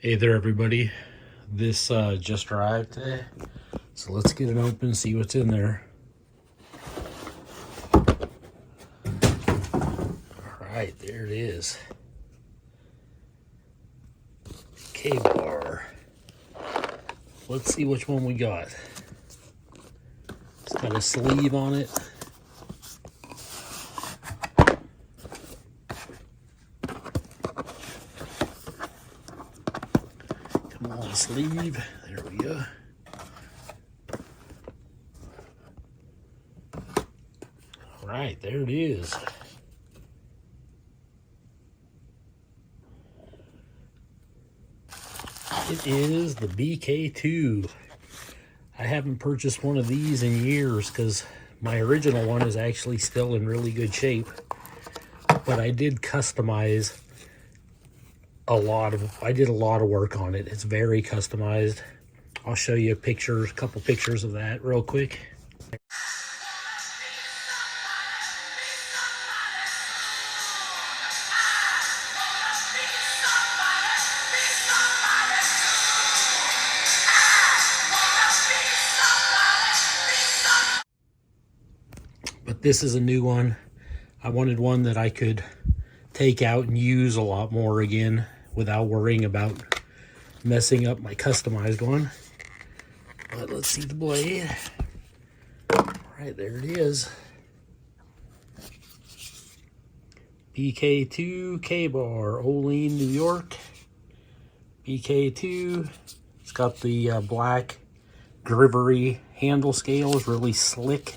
Hey there, everybody. This just arrived today, so let's get it open and see what's in there. All right, there it is. KABAR. Let's see which one we got. It's got a sleeve on it. Come on, sleeve. There we go. All right, there it is. It is the BK-22. I haven't purchased one of these in years because my original one is actually still in really good shape. But I did customize I did a lot of work on it. It's very customized. I'll show you a couple pictures of that real quick. But this is a new one. I wanted one that I could take out and use a lot more again without worrying about messing up my customized one. But let's see the blade. All right, there it is. BK-22 KABAR, Olean, New York. BK-22. It's got the black drivery handle scales, really slick.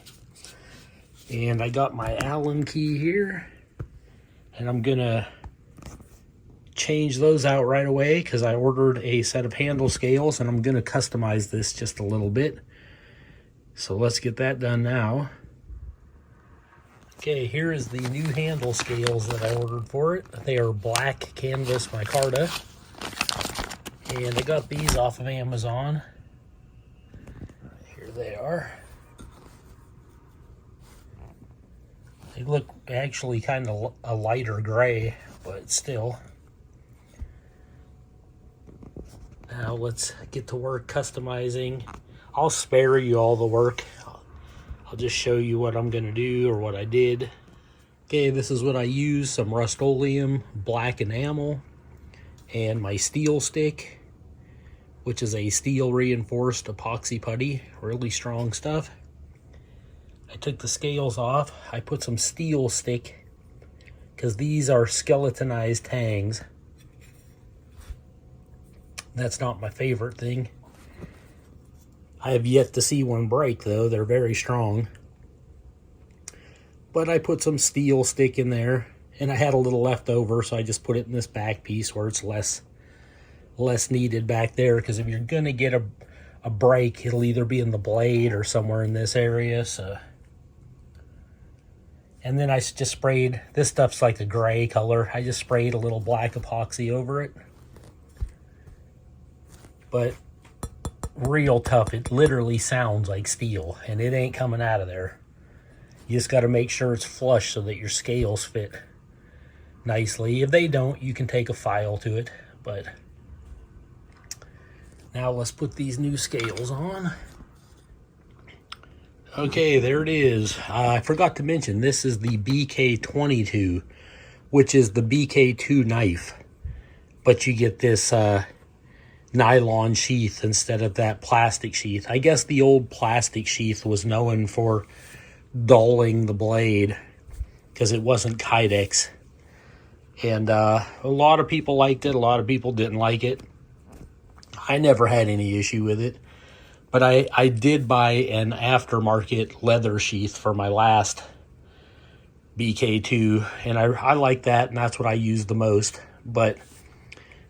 And I got my Allen key here, and I'm gonna change those out right away because I ordered a set of handle scales and I'm gonna customize this just a little bit. So let's get that done now. Okay, here is the new handle scales that I ordered for it. They are black canvas micarta, and I got these off of Amazon. Here they are. They look actually kind of a lighter gray, but still. Now let's get to work customizing. I'll spare you all the work. I'll just show you what I'm gonna do or what I did. Okay, this is what I used: some Rust-Oleum black enamel and my steel stick, which is a steel reinforced epoxy putty, really strong stuff. I took the scales off. I put some steel stick because these are skeletonized tangs. That's not my favorite thing. I have yet to see one break though. They're very strong. But I put some steel stick in there, and I had a little left over, so I just put it in this back piece where it's less needed back there, because if you're gonna get a break, it'll either be in the blade or somewhere in this area. So, and then I just sprayed, this stuff's like a gray color. I just sprayed a little black epoxy over it. But real tough. It literally sounds like steel, and it ain't coming out of there. You just got to make sure it's flush so that your scales fit nicely. If they don't, you can take a file to it. But now let's put these new scales on. Okay, there it is. I forgot to mention, this is the BK-22, which is the BK-2 knife. But you get this nylon sheath instead of that plastic sheath. I guess the old plastic sheath was known for dulling the blade because it wasn't Kydex. And a lot of people liked it, a lot of people didn't like it. I never had any issue with it. But I did buy an aftermarket leather sheath for my last BK-2, and I like that, and that's what I use the most. But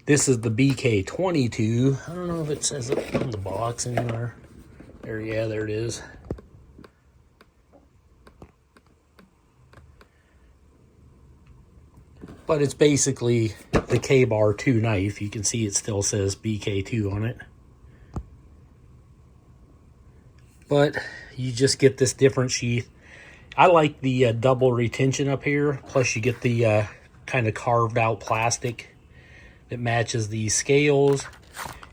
this is the BK-22. I don't know if it says it on the box anywhere. There, yeah, there it is. But it's basically the KABAR 2 knife. You can see it still says BK-2 on it. But you just get this different sheath. I like the double retention up here. Plus you get the kind of carved out plastic that matches these scales.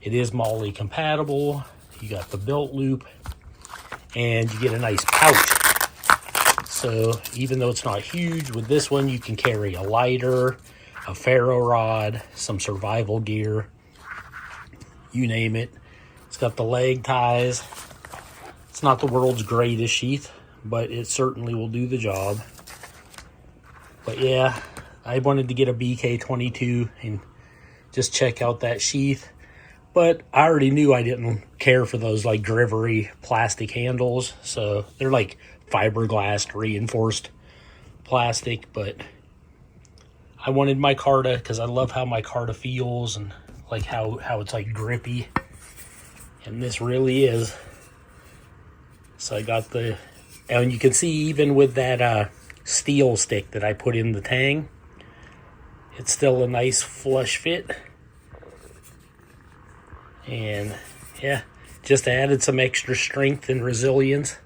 It is MOLLE compatible. You got the belt loop, and you get a nice pouch. So even though it's not huge, with this one you can carry a lighter, a ferro rod, some survival gear, you name it. It's got the leg ties. It's not the world's greatest sheath, but it certainly will do the job. But yeah, I wanted to get a BK-22 and just check out that sheath. But I already knew I didn't care for those like drivery plastic handles. So they're like fiberglass reinforced plastic. But I wanted micarta because I love how micarta feels and like how it's like grippy. And this really is. So I got the, and you can see even with that steel stick that I put in the tang, it's still a nice flush fit. And yeah, just added some extra strength and resilience,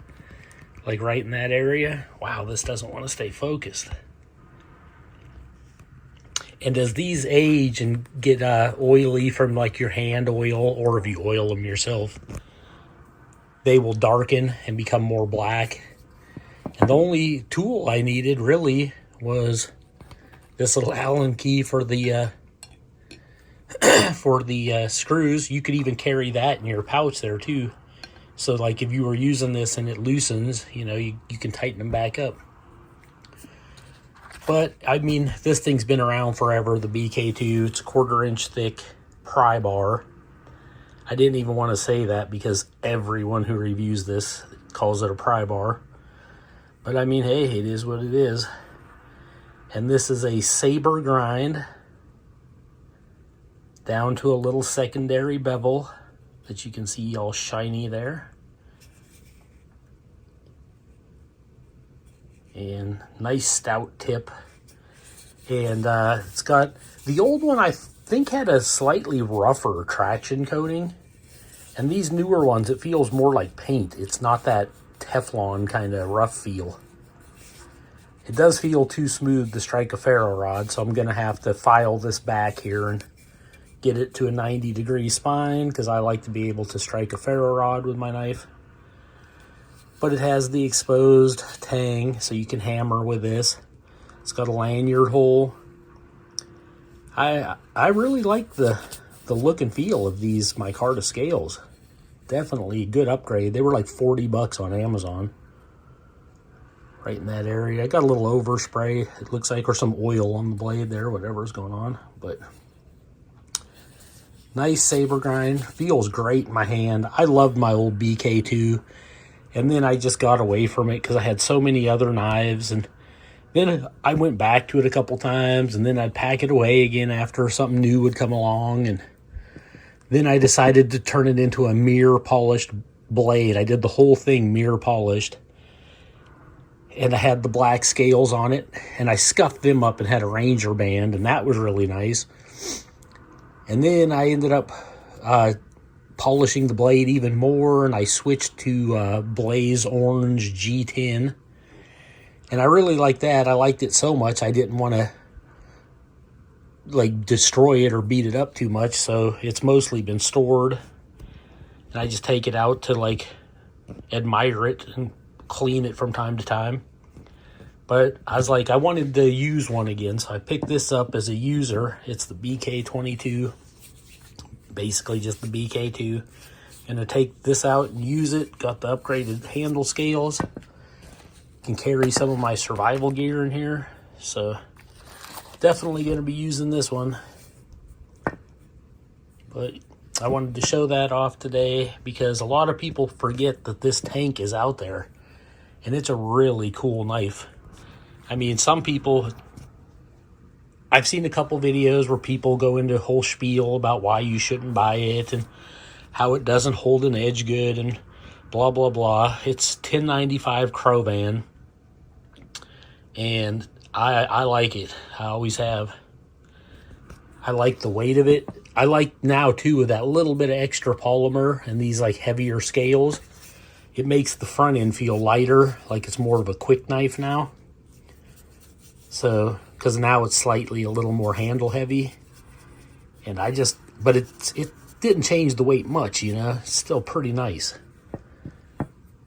like right in that area. Wow, this doesn't want to stay focused. And as these age and get oily from like your hand oil, or if you oil them yourself, they will darken and become more black. And the only tool I needed really was this little Allen key for the screws. You could even carry that in your pouch there too. So like if you were using this and it loosens, you know, you can tighten them back up. But I mean, this thing's been around forever, the BK2. It's a 1/4 inch thick pry bar. I didn't even want to say that because everyone who reviews this calls it a pry bar. But I mean, hey, it is what it is. And this is a saber grind down to a little secondary bevel that you can see all shiny there. And nice stout tip. And it's got, the old one I think had a slightly rougher traction coating. And these newer ones, it feels more like paint. It's not that Teflon kind of rough feel. It does feel too smooth to strike a ferro rod, so I'm going to have to file this back here and get it to a 90-degree spine because I like to be able to strike a ferro rod with my knife. But it has the exposed tang, so you can hammer with this. It's got a lanyard hole. I really like the look and feel of these micarta scales. Definitely a good upgrade. They were like 40 bucks on Amazon. Right in that area. I got a little overspray, it looks like, or some oil on the blade there, whatever's going on. But nice saber grind. Feels great in my hand. I loved my old BK2. And then I just got away from it because I had so many other knives. And then I went back to it a couple times. And then I'd pack it away again after something new would come along. And then I decided to turn it into a mirror polished blade. I did the whole thing mirror polished. And I had the black scales on it. And I scuffed them up and had a Ranger band. And that was really nice. And then I ended up polishing the blade even more, and I switched to Blaze Orange G10, and I really liked that. I liked it so much I didn't want to like destroy it or beat it up too much, so it's mostly been stored, and I just take it out to like admire it and clean it from time to time. But I was like, I wanted to use one again, so I picked this up as a user. It's the BK-22. Basically just the BK2. Gonna take this out and use it. Got the upgraded handle scales. Can carry some of my survival gear in here. So definitely gonna be using this one. But I wanted to show that off today because a lot of people forget that this tank is out there. And it's a really cool knife. I mean, some people, I've seen a couple videos where people go into a whole spiel about why you shouldn't buy it and how it doesn't hold an edge good and blah, blah, blah. It's $10.95 Crovan, and I like it. I always have. I like the weight of it. I like now, too, with that little bit of extra polymer and these, like, heavier scales. It makes the front end feel lighter, like it's more of a quick knife now. So, because now it's slightly a little more handle heavy. And but it didn't change the weight much, you know. It's still pretty nice.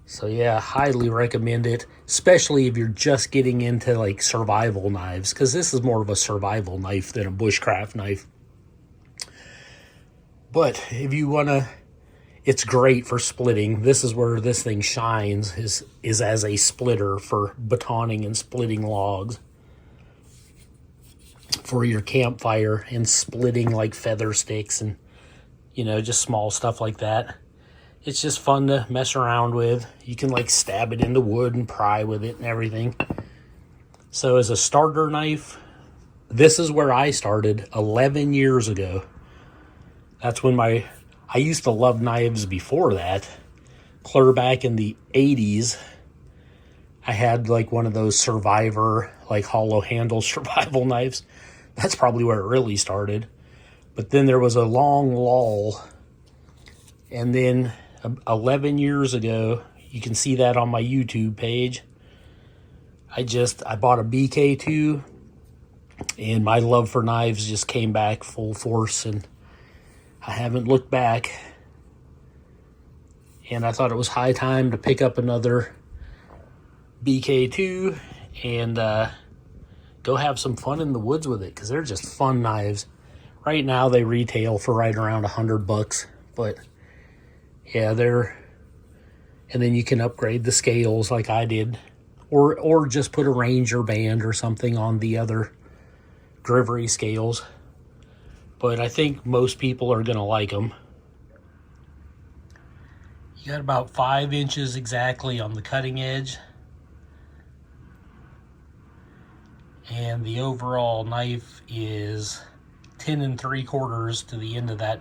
So yeah, highly recommend it, especially if you're just getting into like survival knives, because this is more of a survival knife than a bushcraft knife. But if you want to, it's great for splitting. This is where this thing shines, is as a splitter for batoning and splitting logs for your campfire, and splitting like feather sticks and, you know, just small stuff like that. It's just fun to mess around with. You can like stab it into wood and pry with it and everything. So as a starter knife, this is where I started 11 years ago. That's when I used to love knives before that. Clear back in the 80s, I had like one of those Survivor, like hollow handle survival knives. That's probably where it really started. But then there was a long lull. And then 11 years ago, you can see that on my YouTube page, I bought a BK-2, and my love for knives just came back full force, and I haven't looked back. And I thought it was high time to pick up another BK-2 and go have some fun in the woods with it, because they're just fun knives. Right now they retail for right around $100, but yeah, and then you can upgrade the scales like I did, or just put a Ranger band or something on the other Grivery scales. But I think most people are gonna like them. You got about 5 inches exactly on the cutting edge, and the overall knife is 10 3/4 to the end of that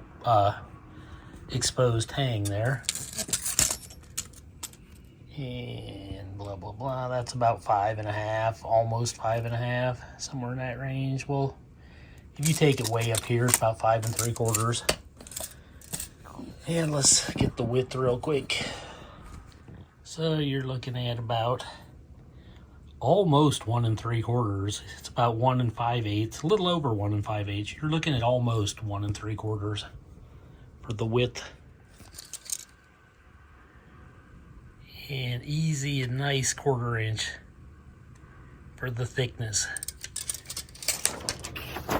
exposed hang there. And blah blah blah, that's about 5.5, almost 5.5, somewhere in that range. Well, if you take it way up here, it's about 5 3/4. And let's get the width real quick. So you're looking at about almost 1 3/4. It's about 1 5/8, a little over 1 5/8. You're looking at almost 1 3/4 for the width. And easy and nice 1/4 inch for the thickness.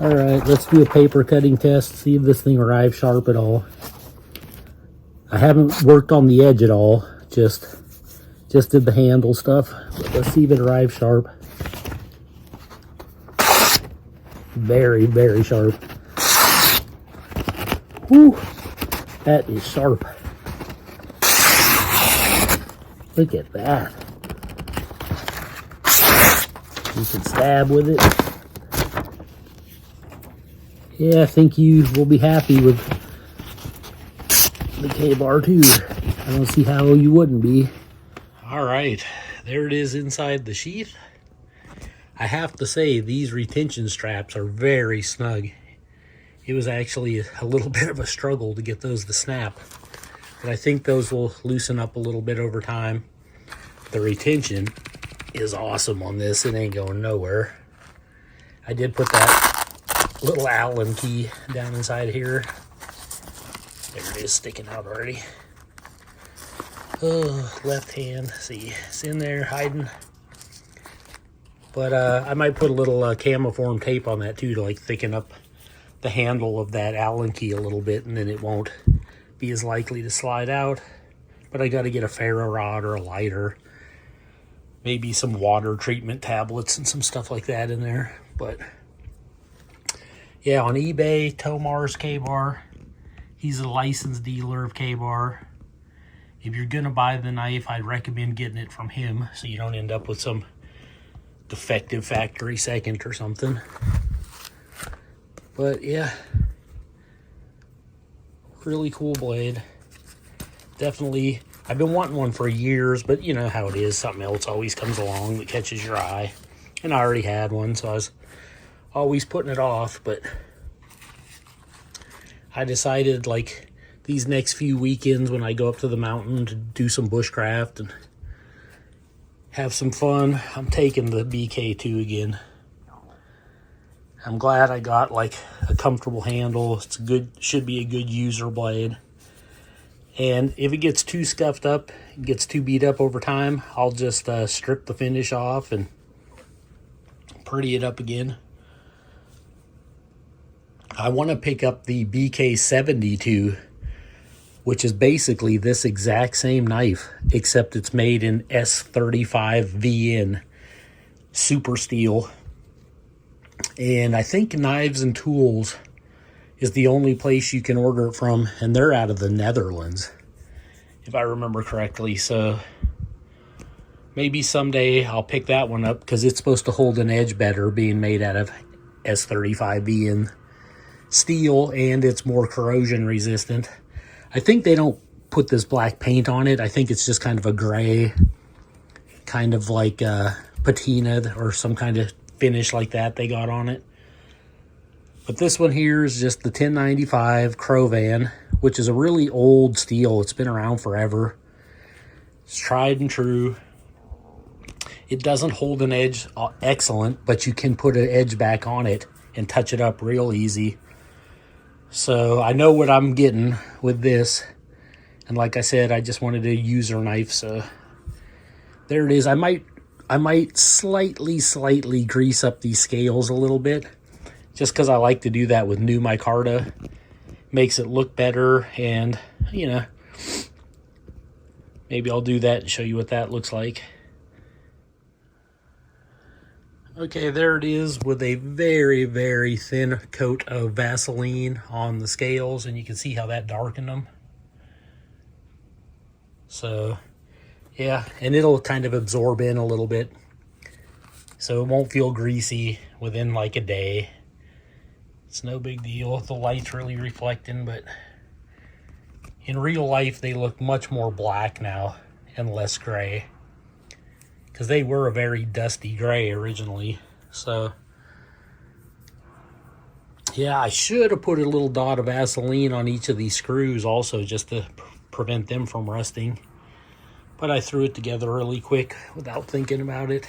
All right, let's do a paper cutting test, see if this thing arrives sharp at all. I haven't worked on the edge at all, just did the handle stuff. But let's see if it arrives sharp. Very, very sharp. Whew, that is sharp. Look at that. You can stab with it. Yeah, I think you will be happy with the KABAR too. I don't see how you wouldn't be. All right, there it is inside the sheath. I have to say, these retention straps are very snug. It was actually a little bit of a struggle to get those to snap, but I think those will loosen up a little bit over time. The retention is awesome on this. It ain't going nowhere. I did put that little Allen key down inside here. There it is, sticking out already. Oh, left hand, see, it's in there hiding. But I might put a little camoform tape on that too, to like thicken up the handle of that Allen key a little bit, and then it won't be as likely to slide out. But I got to get a ferro rod or a lighter, maybe some water treatment tablets and some stuff like that in there. But yeah, on eBay, Tomar's KABAR. He's a licensed dealer of KABAR. If you're gonna buy the knife, I'd recommend getting it from him, so you don't end up with some defective factory second or something. But yeah, really cool blade. Definitely, I've been wanting one for years, but you know how it is, something else always comes along that catches your eye. And I already had one, so I was always putting it off. But I decided, like, these next few weekends when I go up to the mountain to do some bushcraft and have some fun, I'm taking the BK-2 again. I'm glad I got like a comfortable handle. It's good, should be a good user blade. And if it gets too scuffed up, gets too beat up over time, I'll just strip the finish off and pretty it up again. I want to pick up the BK-22, which is basically this exact same knife, except it's made in S35 VN super steel. And I think Knives and Tools is the only place you can order it from, and they're out of the Netherlands, if I remember correctly. So maybe someday I'll pick that one up, because it's supposed to hold an edge better, being made out of S35 VN steel, and it's more corrosion resistant. I think they don't put this black paint on it. I think it's just kind of a gray, kind of like patina or some kind of finish like that they got on it. But this one here is just the 1095 Crovan, which is a really old steel. It's been around forever. It's tried and true. It doesn't hold an edge excellent, but you can put an edge back on it and touch it up real easy. So I know what I'm getting with this. And like I said, I just wanted a user knife, so there it is. I might slightly grease up these scales a little bit, just because I like to do that with new micarta. Makes it look better, and you know, maybe I'll do that and show you what that looks like. Okay, there it is with a very thin coat of Vaseline on the scales, and you can see how that darkened them. So yeah, and it'll kind of absorb in a little bit, so it won't feel greasy within like a day. It's no big deal. The light's really reflecting, but in real life they look much more black now and less gray, because they were a very dusty gray originally. So yeah, I should have put a little dot of Vaseline on each of these screws also, just to prevent them from rusting. But I threw it together really quick without thinking about it.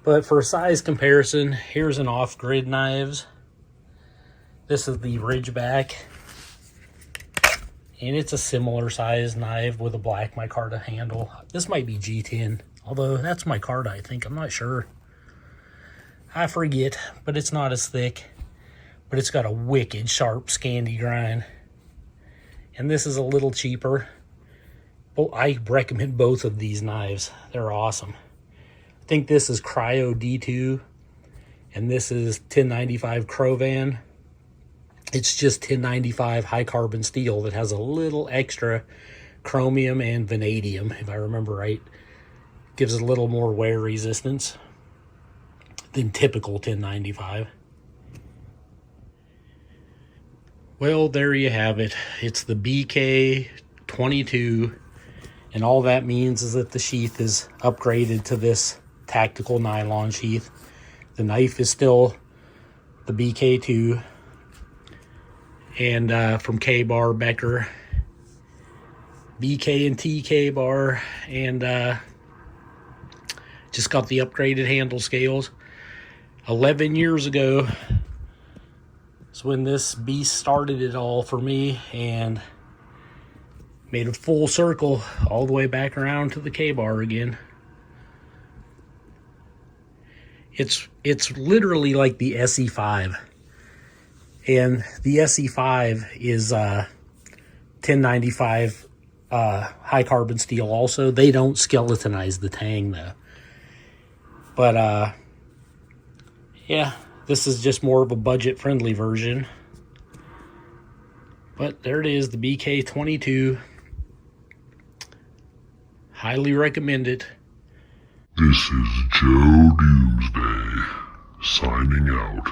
But for a size comparison, here's an off-grid knives. This is the Ridgeback, and it's a similar size knife with a black micarta handle. This might be G10, although that's micarta, I think. I'm not sure. I forget, but it's not as thick. But it's got a wicked sharp Scandi grind. And this is a little cheaper. But I recommend both of these knives. They're awesome. I think this is Cryo D2, and this is 1095 Crovan. It's just 1095 high carbon steel that has a little extra chromium and vanadium, if I remember right. Gives it a little more wear resistance than typical 1095. Well, there you have it. It's the BK-22, and all that means is that the sheath is upgraded to this tactical nylon sheath. The knife is still the BK2, and from KABAR, Becker, BK&T KABAR, and just got the upgraded handle scales. 11 years ago is when this beast started it all for me, and made a full circle all the way back around to the KABAR again. It's literally like the SE5, and the SE5 is 1095 high carbon steel also. They don't skeletonize the tang though, but yeah, this is just more of a budget friendly version. But there it is, the BK-22. Highly recommend it. This is Joe Doomsday, signing out.